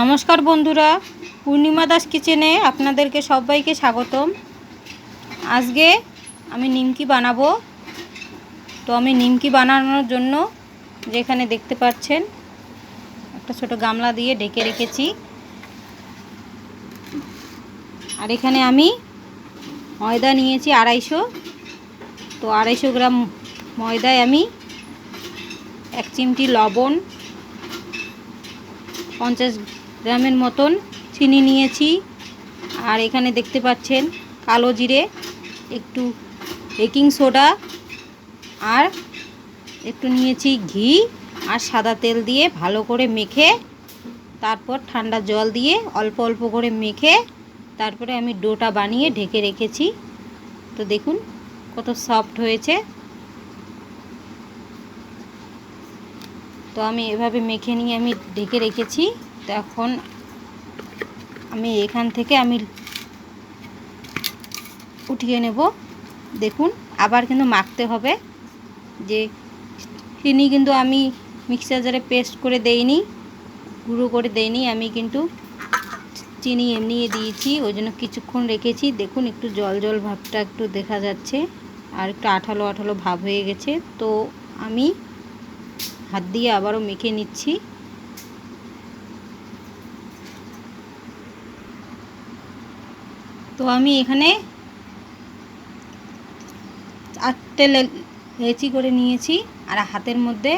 নমস্কার বন্ধুরা, পূর্ণিমা দাস কিচেনে আপনাদেরকে সবাইকে স্বাগতম। আজকে আমি নিমকি বানাবো। তো আমি নিমকি বানানোর জন্য যেখানে দেখতে পাচ্ছেন একটা ছোট গামলা দিয়ে ঢেকে রেখেছি। আর এখানে আমি ময়দা নিয়েছি 250। তো 250 গ্রাম ময়দায় আমি 1 চিমটি লবণ, 50 গ্রামের মতন চিনি নিয়েছি। আর এখানে দেখতে পাচ্ছেন কালো জিরে, একটু বেকিং সোডা, আর একটু নিয়েছি ঘি আর সাদা তেল দিয়ে ভালো করে মেখে, তারপর ঠান্ডা জল দিয়ে অল্প অল্প করে মেখে তারপরে আমি ডোটা বানিয়ে ঢেকে রেখেছি। তো দেখুন কত সফট হয়েছে। তো আমি এভাবে মেখে নিয়ে আমি ঢেকে রেখেছি। তো এখন আমি এখান থেকে আমি উঠিয়ে নেব। দেখুন আবার কিন্তু মাখতে হবে। যে চিনি কিন্তু আমি মিক্সার জারে পেস্ট করে দেইনি, গুঁড়ো করে দেইনি, আমি কিন্তু চিনি এমনি দিয়েছি, ওই জন্য কিছুক্ষণ রেখেছি। দেখুন একটু জল জল ভাবটা একটু দেখা যাচ্ছে আর একটু আঠালো আঠালো ভাব হয়ে গেছে। তো আমি হাত দিয়ে আবারও মেখে নিচ্ছি। তো আমি এখানে 8টে লেচি করে নিয়েছি আর হাতের মধ্যে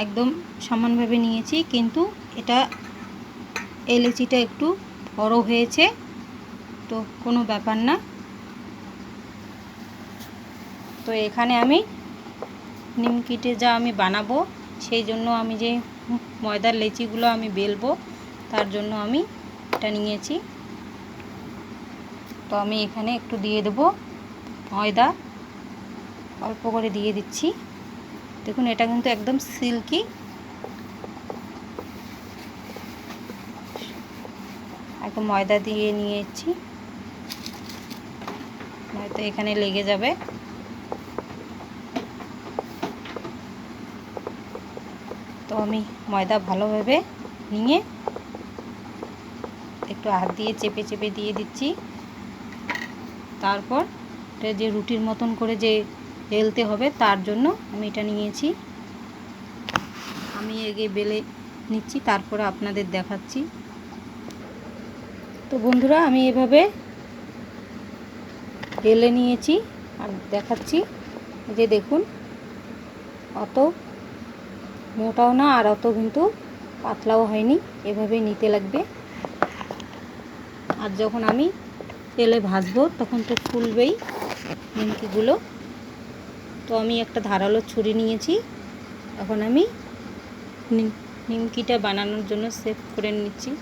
একদম সমানভাবে নিয়েছি, কিন্তু এটা এই লেচিটা একটু বড় হয়েছে, তো কোনো ব্যাপার না। তো এখানে আমি নিমকিতে যা আমি বানাবো সেই জন্য আমি যে ময়দার লেচিগুলো আমি বেলবো তার জন্য আমি এটা নিয়েছি। তো আমি এখানে একটু দিয়ে দেব ময়দা, অল্প করে দিয়ে দিচ্ছি। দেখুন এটা কিন্তু একদম সিল্কি। এখন ময়দা দিয়ে নিয়েছি, নয়তো এখানে লেগে যাবে। তো আমি ময়দা ভালোভাবে নিয়ে একটু হাত দিয়ে চেপে চেপে দিয়ে দিচ্ছি। তারপর এটা যে রুটির মতন করে যে বেলতে হবে তার জন্য আমি এটা নিয়েছি। আমি আগে বেলে নিচ্ছি, তারপরে আপনাদের দেখাচ্ছি। তো বন্ধুরা আমি এভাবে বেলে নিয়েছি আর দেখাচ্ছি। যে দেখুন অত মোটাও না আর অত কিন্তু পাতলাও হয়নি, এভাবেই নিতে লাগবে। আর যখন আমি তেলে ভাজবো তখন তো ফুলবেই নিমকিগুলো। তো আমি একটা ধারালো ছুরি নিয়েছি, এখন আমি নিমকিটা বানানোর জন্য সেট করে নিচ্ছি।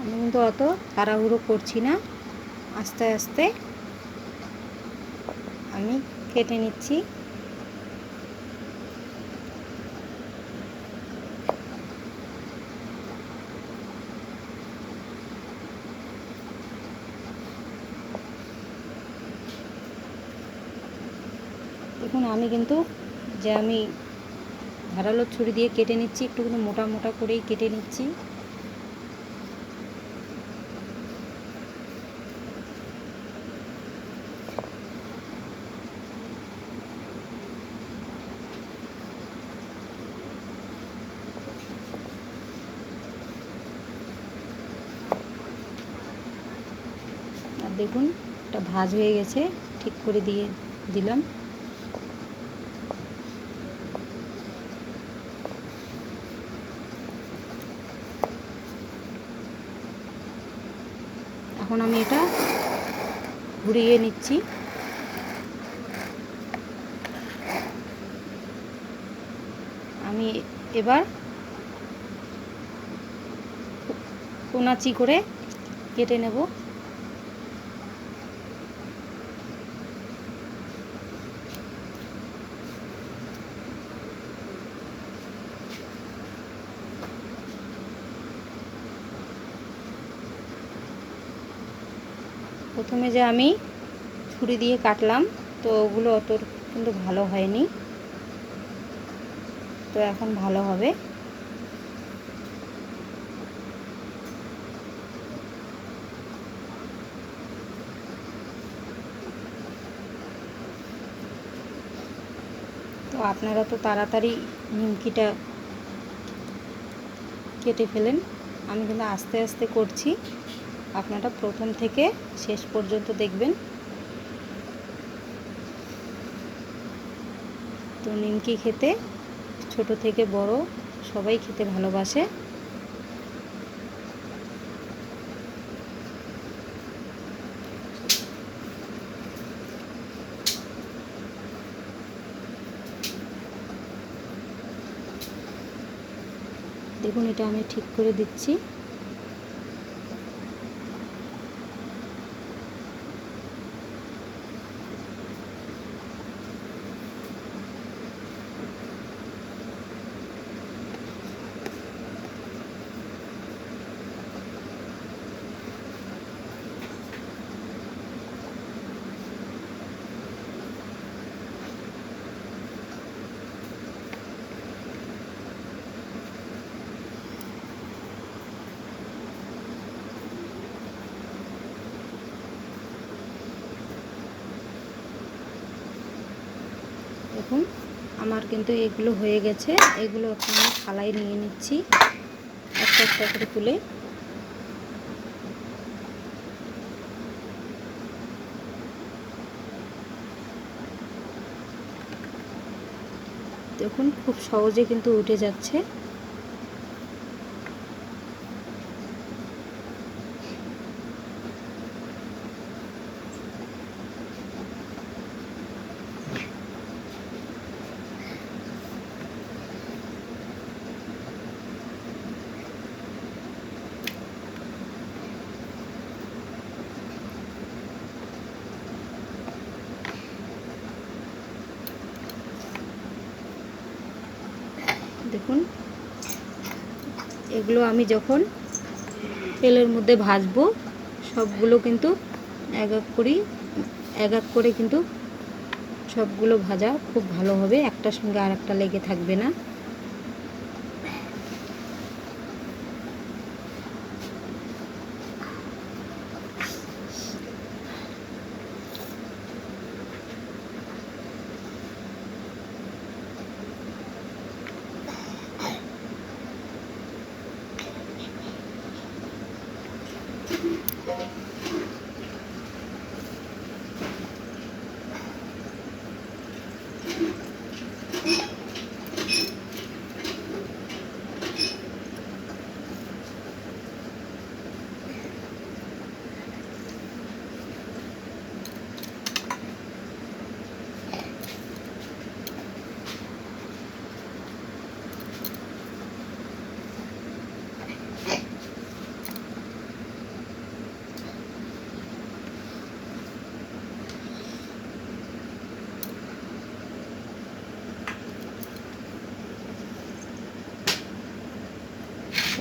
আমি কিন্তু অত তাড়াহুড়ো করছি না, আস্তে আস্তে আমি কেটে নিচ্ছি। দেখুন আমি কিন্তু যে আমি ধারালো ছুরি দিয়ে কেটে নিচ্ছি, একটু কিন্তু মোটা মোটা করেই কেটে নিচ্ছি। আর দেখুন এটা ভাজ হয়ে গেছে, ঠিক করে দিয়ে দিলাম। এখন আমি এটা ঘুরিয়ে নিচ্ছি। আমি এবার কোনাচি করে কেটে নেব। প্রথমে যে আমি ছুরি দিয়ে কাটলাম, তো ওগুলো অত কিন্তু ভালো হয়নি, তো এখন ভালো হবে। তো আপনারা তো তাড়াতাড়ি নিমকিটা কেটে ফেলেন, আমি কিন্তু আস্তে আস্তে করছি, আপনারা প্রথম থেকে শেষ পর্যন্ত দেখবেন। তো নিমকি খেতে ছোট থেকে বড় সবাই খেতে ভালোবাসে। দেখুন এটা আমি ঠিক করে দিচ্ছি। দেখুন আমার কিন্তু এগুলো হয়ে গেছে, এগুলো এখন আমি থালায় নিয়ে নিচ্ছি একটা একটা করে তুলে। দেখুন খুব সহজে কিন্তু উঠে যাচ্ছে। দেখুন এগুলো আমি যখন তেলের মধ্যে ভাজবো, সবগুলো কিন্তু এক এক করে কিন্তু সবগুলো ভাজা খুব ভালো হবে, একটার সঙ্গে আর একটা লেগে থাকবে না।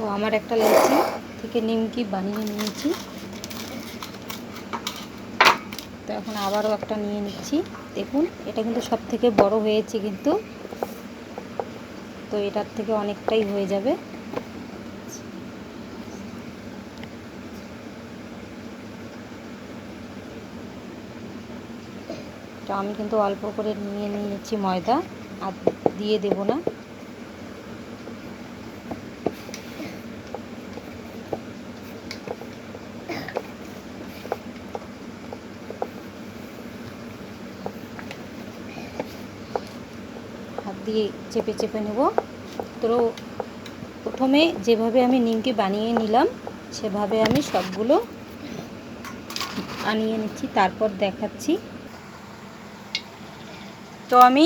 তো আমার একটা লেচি থেকে নিমকি বানিয়ে নিয়েছি, তো এখন আবারও একটা নিয়ে নিচ্ছি। দেখুন এটা কিন্তু সব থেকে বড় হয়েছে কিন্তু, তো এটার থেকে অনেকটাই হয়ে যাবে। তো আমি কিন্তু অল্প করে নিয়ে নিয়েছি ময়দা, আর দিয়ে দেব না। হাত দিয়ে চেপে চেপে নেব। তো প্রথমে যেভাবে আমি নিমকি বানিয়ে নিলাম সেভাবে আমি সবগুলো আনিয়ে নিচ্ছি, তারপর দেখাচ্ছি। তো আমি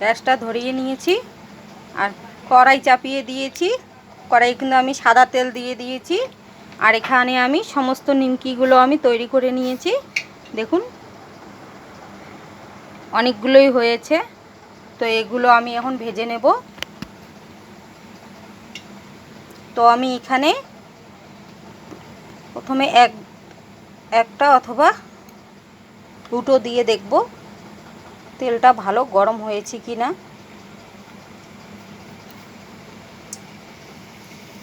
গ্যাসটা ধরিয়ে নিয়েছি আর কড়াই চাপিয়ে দিয়েছি। কড়াই কিন্তু আমি সাদা তেল দিয়ে দিয়েছি, আর এখানে আমি সমস্ত নিমকিগুলো আমি তৈরি করে নিয়েছি। দেখুন অনেকগুলোই হয়েছে, তো এগুলো আমি এখন ভেজে নেব। তো আমি এখানে প্রথমে একটা অথবা দুটো দিয়ে দেখব তেলটা ভালো গরম হয়েছে কি না।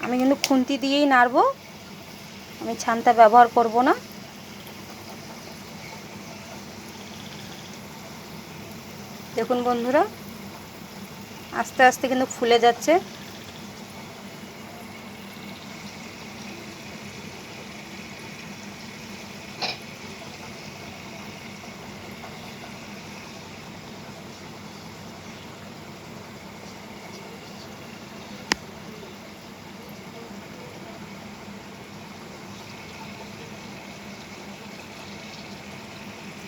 আমি কিন্তু খুন্তি দিয়েই নাড়বো, আমি ছান্তা ব্যবহার করব না। দেখুন বন্ধুরা, আস্তে আস্তে কিন্তু ফুলে যাচ্ছে।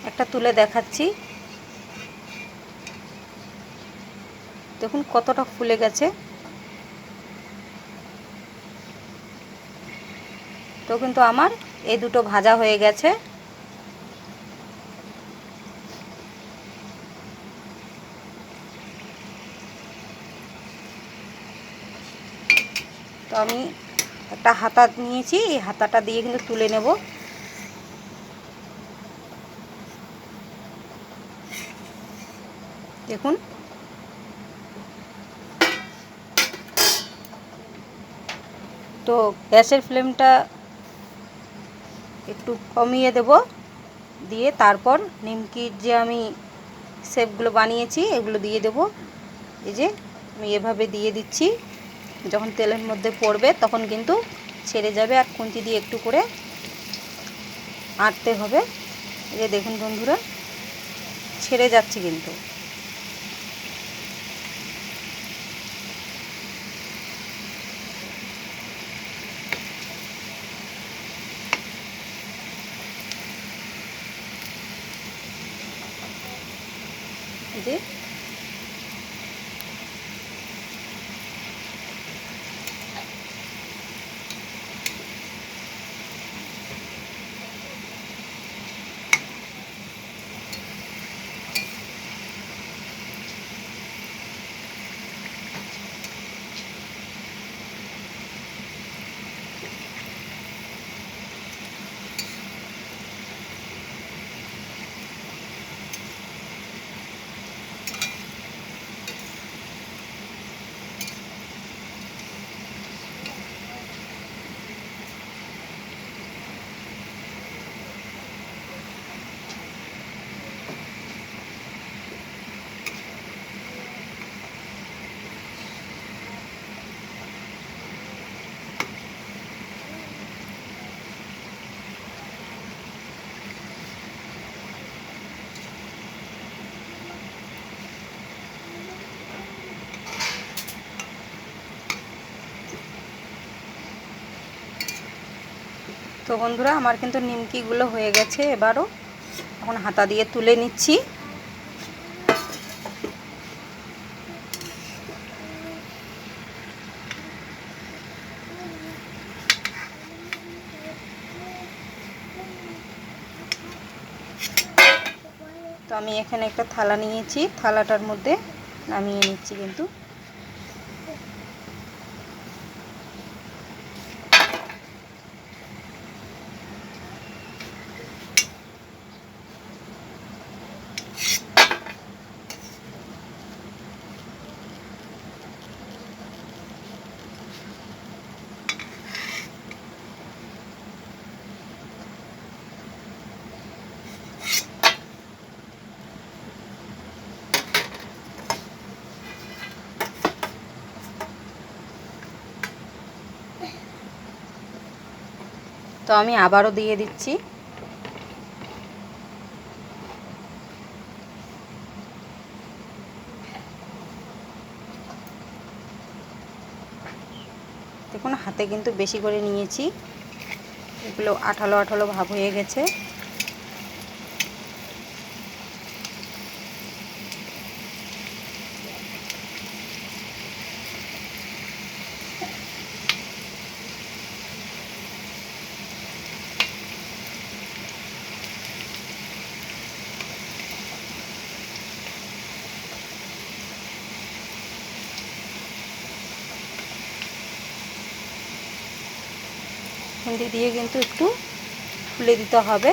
একটা তুলে দেখাচ্ছি, দেখুন কতটা ফুলে গেছে। তো কিন্তু আমার এই দুটো ভাজা হয়ে গেছে। তো আমি একটা হাতা নিয়েছি, এই হাতাটা দিয়ে কিন্তু তুলে নেব। দেখুন তো গ্যাসের ফ্লেমটা একটু কমিয়ে দেব, দিয়ে তারপর নিমকির যে আমি শেপগুলো বানিয়েছি এগুলো দিয়ে দেব। এই যে আমি এভাবে দিয়ে দিচ্ছি, যখন তেলের মধ্যে পড়বে তখন কিন্তু ছেড়ে যাবে, আর খুন্তি দিয়ে একটু করে আঁটতে হবে। এই যে দেখুন বন্ধুরা, ছেড়ে যাচ্ছে কিন্তু। এই যে তো বন্ধুরা, আমার কিন্তু নিমকিগুলো হয়ে গেছে। এবারও এখন হাতা দিয়ে তুলে নিচ্ছি। তো আমি এখানে একটা থালা নিয়েছি, থালাটার মধ্যে নামিয়ে নিচ্ছি কিন্তু। তো আমি আবারও দিয়ে দিচ্ছি। দেখুন হাতে কিন্তু বেশি করে নিয়েছি, এগুলো আঠালো আঠালো ভাব হয়ে গেছে। খুন্তি দিয়ে কিন্তু একটু ফুলে দিতে হবে।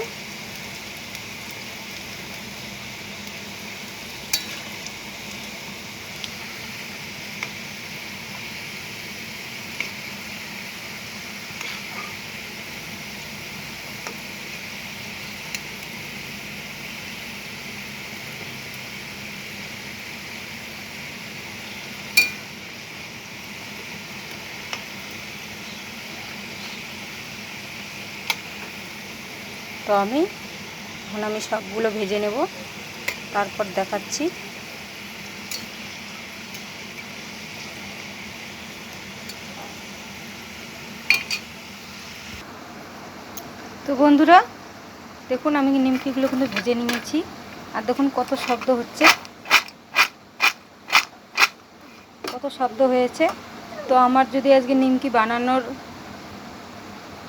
তো আমি সবগুলো ভেজে নেব, তারপর দেখাচ্ছি। তো বন্ধুরা দেখুন আমি নিমকিগুলো কিন্তু ভেজে নিয়েছি, আর দেখুন কত শব্দ হচ্ছে, কত শব্দ হয়েছে। তো আমার যদি আজকে নিমকি বানানোর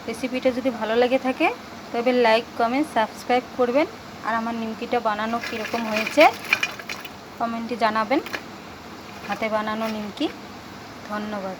রেসিপিটা যদি ভালো লেগে থাকে তবে লাইক কমেন্ট সাবস্ক্রাইব করবেন, আর আমার নিমকিটা বানানো কীরকম হয়েছে কমেন্টে জানাবেন। হাতে বানানো নিমকি। ধন্যবাদ।